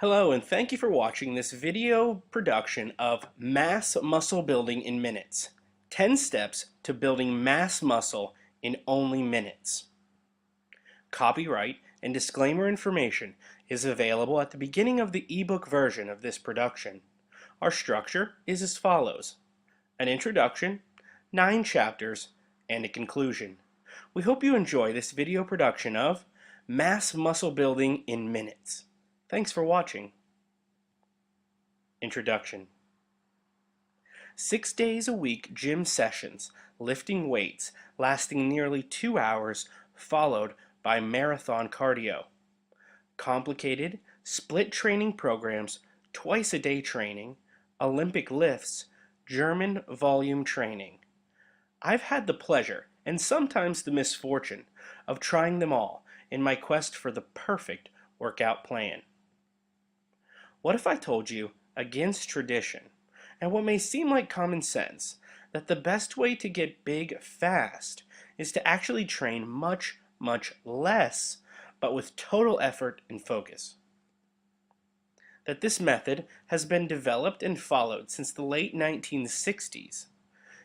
Hello, and thank you for watching this video production of Mass Muscle Building in Minutes. 10 Steps to Building Mass Muscle in Only Minutes. Copyright and disclaimer information is available at the beginning of the ebook version of this production. Our structure is as follows: an introduction, 9 chapters, and a conclusion. We hope you enjoy this video production of Mass Muscle Building in Minutes. Thanks for watching. Introduction. 6 days a week gym sessions, lifting weights, lasting nearly 2 hours, followed by marathon cardio. Complicated, split training programs, twice a day training, Olympic lifts, German volume training. I've had the pleasure, and sometimes the misfortune, of trying them all in my quest for the perfect workout plan. What if I told you, against tradition, and what may seem like common sense, that the best way to get big fast is to actually train much less, but with total effort and focus? That this method has been developed and followed since the late 1960s,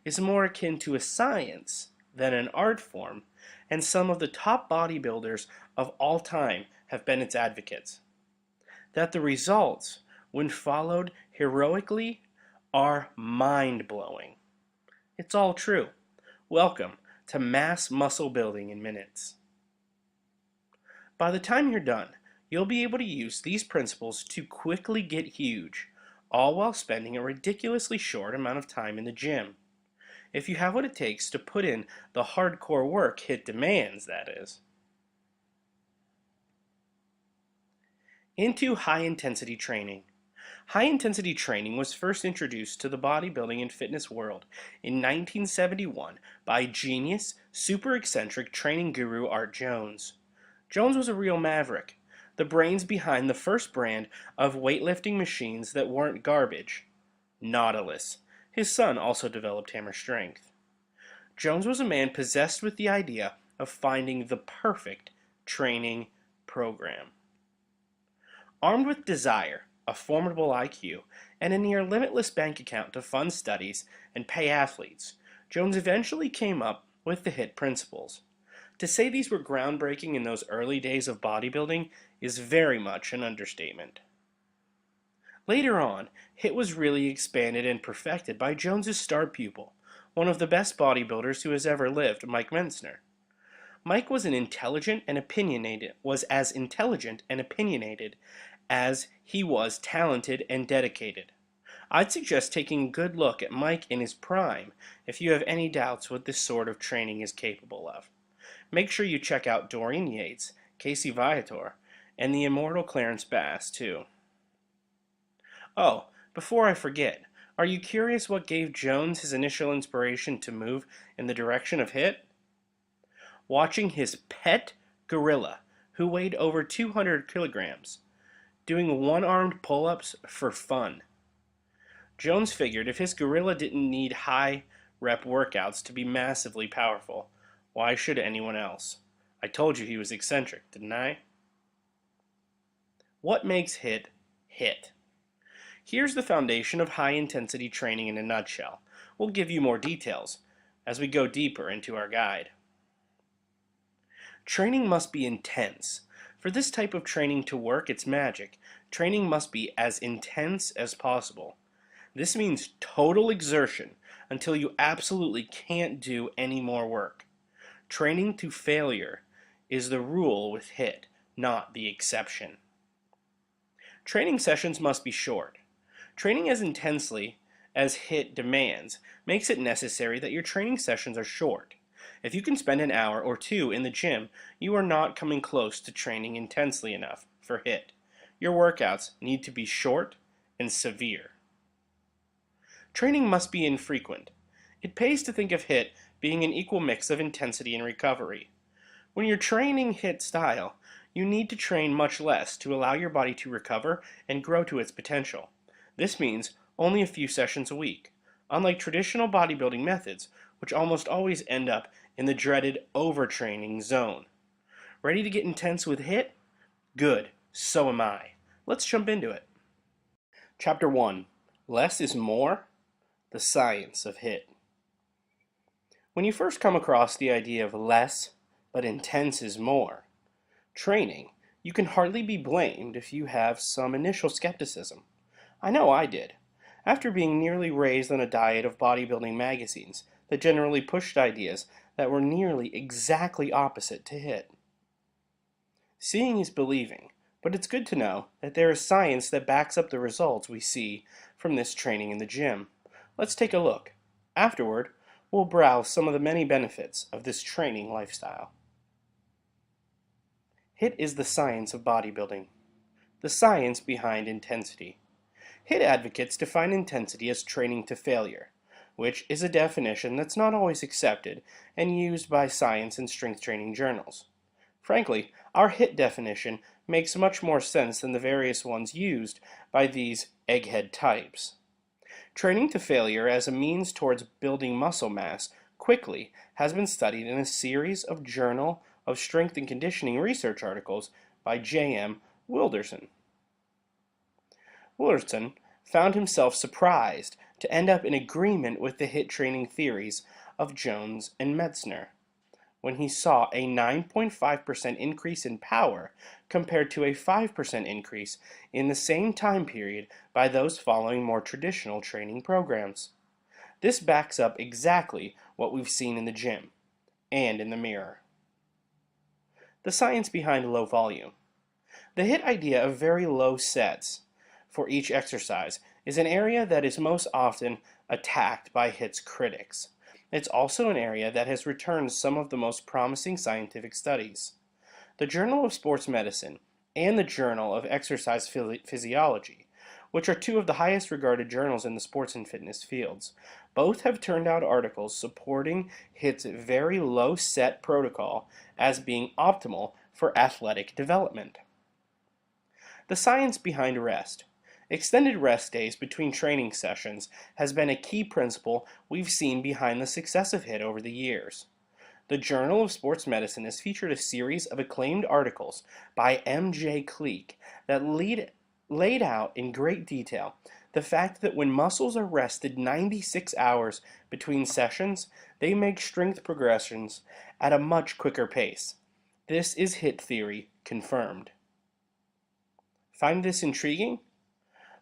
is more akin to a science than an art form, and some of the top bodybuilders of all time have been its advocates. That the results, when followed heroically, are mind-blowing. It's all true. Welcome to Mass Muscle Building in Minutes. By the time you're done, you'll be able to use these principles to quickly get huge, all while spending a ridiculously short amount of time in the gym. If you have what it takes to put in the hardcore work HIIT demands, that is. Into high-intensity training. High-intensity training was first introduced to the bodybuilding and fitness world in 1971 by genius, super eccentric training guru Art Jones. Jones was a real maverick, the brains behind the first brand of weightlifting machines that weren't garbage, Nautilus. His son also developed Hammer Strength. Jones was a man possessed with the idea of finding the perfect training program. Armed with desire, a formidable IQ, and a near limitless bank account to fund studies and pay athletes, Jones eventually came up with the HIIT principles. To say these were groundbreaking in those early days of bodybuilding is very much an understatement. Later on, HIIT was really expanded and perfected by Jones's star pupil, one of the best bodybuilders who has ever lived, Mike Mentzer. Mike was as intelligent and opinionated as he was talented and dedicated. I'd suggest taking a good look at Mike in his prime if you have any doubts what this sort of training is capable of. Make sure you check out Dorian Yates, Casey Viator, and the immortal Clarence Bass, too. Oh, before I forget, are you curious what gave Jones his initial inspiration to move in the direction of HIIT? Watching his pet gorilla, who weighed over 200 kilograms, doing one-armed pull-ups for fun. Jones figured if his gorilla didn't need high-rep workouts to be massively powerful, why should anyone else? I told you he was eccentric, didn't I? What makes HIIT HIIT? Here's the foundation of high-intensity training in a nutshell. We'll give you more details as we go deeper into our guide. Training must be intense. For this type of training to work its magic, training must be as intense as possible. This means total exertion until you absolutely can't do any more work. Training to failure is the rule with HIIT, not the exception. Training sessions must be short. Training as intensely as HIIT demands makes it necessary that your training sessions are short. If you can spend an hour or two in the gym, you are not coming close to training intensely enough for HIIT. Your workouts need to be short and severe. Training must be infrequent. It pays to think of HIIT being an equal mix of intensity and recovery. When you're training HIIT style, you need to train much less to allow your body to recover and grow to its potential. This means only a few sessions a week, unlike traditional bodybuilding methods, which almost always end up in the dreaded overtraining zone. Ready to get intense with HIIT? Good, so am I. Let's jump into it. Chapter 1. Less is More? The Science of HIIT. When you first come across the idea of less but intense is more training, you can hardly be blamed if you have some initial skepticism. I know I did. After being nearly raised on a diet of bodybuilding magazines that generally pushed ideas that were nearly exactly opposite to HIIT. Seeing is believing, but it's good to know that there is science that backs up the results we see from this training in the gym. Let's take a look. Afterward, we'll browse some of the many benefits of this training lifestyle. HIIT is the science of bodybuilding, the science behind intensity. HIIT advocates define intensity as training to failure, which is a definition that's not always accepted and used by science and strength training journals. Frankly, our HIIT definition makes much more sense than the various ones used by these egghead types. Training to failure as a means towards building muscle mass quickly has been studied in a series of Journal of Strength and Conditioning research articles by J.M. Wilderson. Wilderson found himself surprised to end up in agreement with the HIIT training theories of Jones and Metzner when he saw a 9.5% increase in power compared to a 5% increase in the same time period by those following more traditional training programs. This backs up exactly what we've seen in the gym and in the mirror. The science behind low volume. The HIIT idea of very low sets for each exercise is an area that is most often attacked by HIIT's critics. It's also an area that has returned some of the most promising scientific studies. The Journal of Sports Medicine and the Journal of Exercise Physiology, which are two of the highest regarded journals in the sports and fitness fields, both have turned out articles supporting HIIT's very low set protocol as being optimal for athletic development. The science behind rest. Extended rest days between training sessions has been a key principle we've seen behind the success of HIIT over the years. The Journal of Sports Medicine has featured a series of acclaimed articles by M.J. Cleek that laid out in great detail the fact that when muscles are rested 96 hours between sessions, they make strength progressions at a much quicker pace. This is HIIT theory confirmed. Find this intriguing?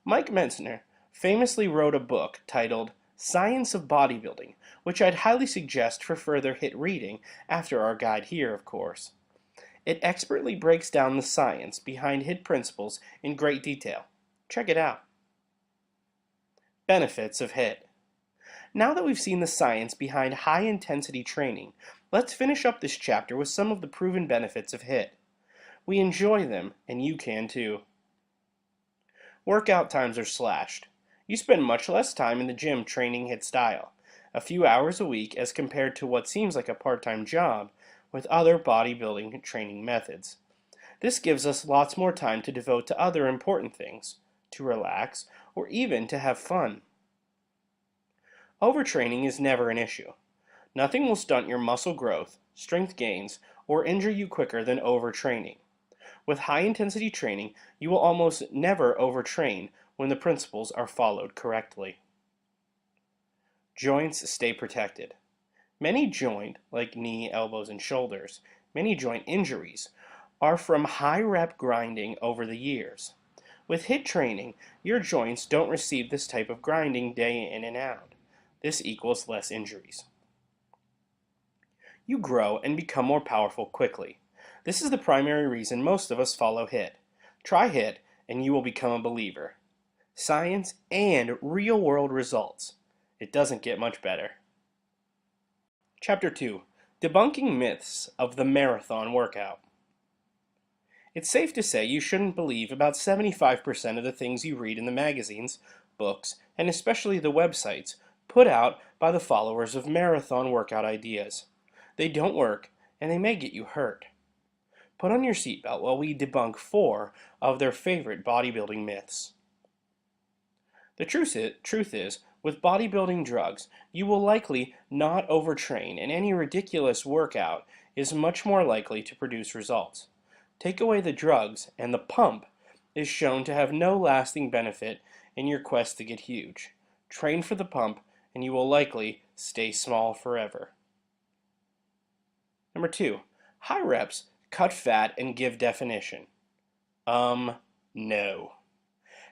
Mike Metzner famously wrote a book titled Science of Bodybuilding, which I'd highly suggest for further HIIT reading after our guide here, of course. It expertly breaks down the science behind HIIT principles in great detail. Check it out. Benefits of HIIT. Now that we've seen the science behind high-intensity training, let's finish up this chapter with some of the proven benefits of HIIT. We enjoy them, and you can too. Workout times are slashed. You spend much less time in the gym training HIIT style, a few hours a week as compared to what seems like a part-time job with other bodybuilding training methods. This gives us lots more time to devote to other important things, to relax, or even to have fun. Overtraining is never an issue. Nothing will stunt your muscle growth, strength gains, or injure you quicker than overtraining. With high-intensity training, you will almost never overtrain when the principles are followed correctly. Joints stay protected. Many joint, like knee, elbows, and shoulders, many joint injuries are from high-rep grinding over the years. With HIIT training, your joints don't receive this type of grinding day in and out. This equals less injuries. You grow and become more powerful quickly. This is the primary reason most of us follow HIIT. Try HIIT and you will become a believer. Science and real-world results. It doesn't get much better. Chapter 2. Debunking Myths of the Marathon Workout. It's safe to say you shouldn't believe about 75% of the things you read in the magazines, books, and especially the websites put out by the followers of marathon workout ideas. They don't work, and they may get you hurt. Put on your seatbelt while we debunk 4 of their favorite bodybuilding myths. The truth is, with bodybuilding drugs, you will likely not overtrain, and any ridiculous workout is much more likely to produce results. Take away the drugs, and the pump is shown to have no lasting benefit in your quest to get huge. Train for the pump, and you will likely stay small forever. Number 2, high reps cut fat and give definition. No.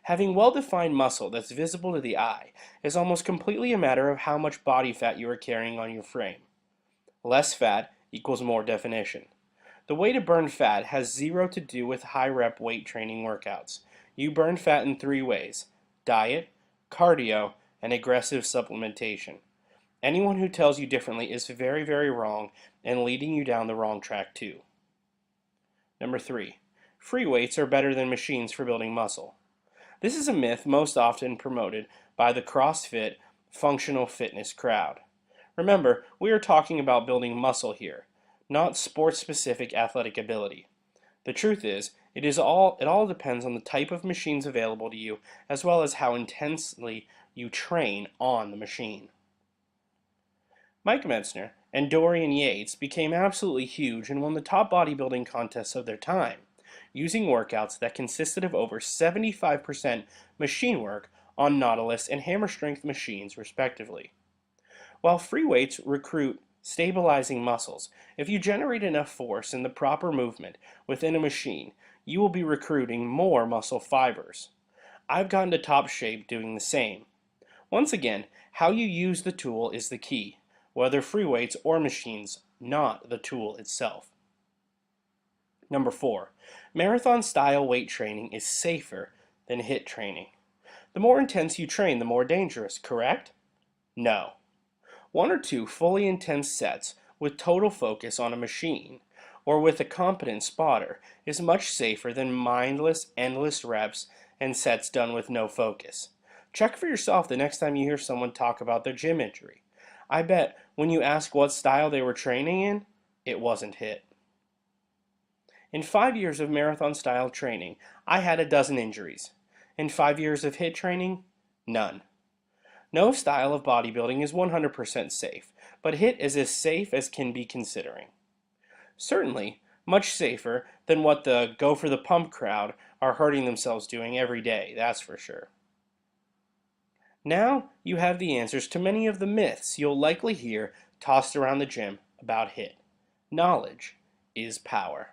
Having well-defined muscle that's visible to the eye is almost completely a matter of how much body fat you are carrying on your frame. Less fat equals more definition. The way to burn fat has zero to do with high-rep weight training workouts. You burn fat in 3 ways: diet, cardio, and aggressive supplementation. Anyone who tells you differently is very, very wrong and leading you down the wrong track too. Number 3, free weights are better than machines for building muscle. This is a myth most often promoted by the CrossFit functional fitness crowd. Remember, we are talking about building muscle here, not sports-specific athletic ability. The truth is, it all depends on the type of machines available to you, as well as how intensely you train on the machine. Mike Metzner and Dorian Yates became absolutely huge and won the top bodybuilding contests of their time, using workouts that consisted of over 75% machine work on Nautilus and hammer strength machines respectively. While free weights recruit stabilizing muscles, if you generate enough force in the proper movement within a machine, you will be recruiting more muscle fibers. I've gotten to top shape doing the same. Once again, how you use the tool is the key, whether free weights or machines, not the tool itself. Number 4, marathon-style weight training is safer than HIIT training. The more intense you train, the more dangerous, correct? No. 1 or 2 fully intense sets with total focus on a machine or with a competent spotter is much safer than mindless, endless reps and sets done with no focus. Check for yourself the next time you hear someone talk about their gym injury. I bet when you ask what style they were training in, it wasn't HIIT. In 5 years of marathon-style training, I had a dozen injuries. In 5 years of HIIT training, none. No style of bodybuilding is 100% safe, but HIIT is as safe as can be considering. Certainly, much safer than what the go for the pump crowd are hurting themselves doing every day, that's for sure. Now you have the answers to many of the myths you'll likely hear tossed around the gym about HIIT. Knowledge is power.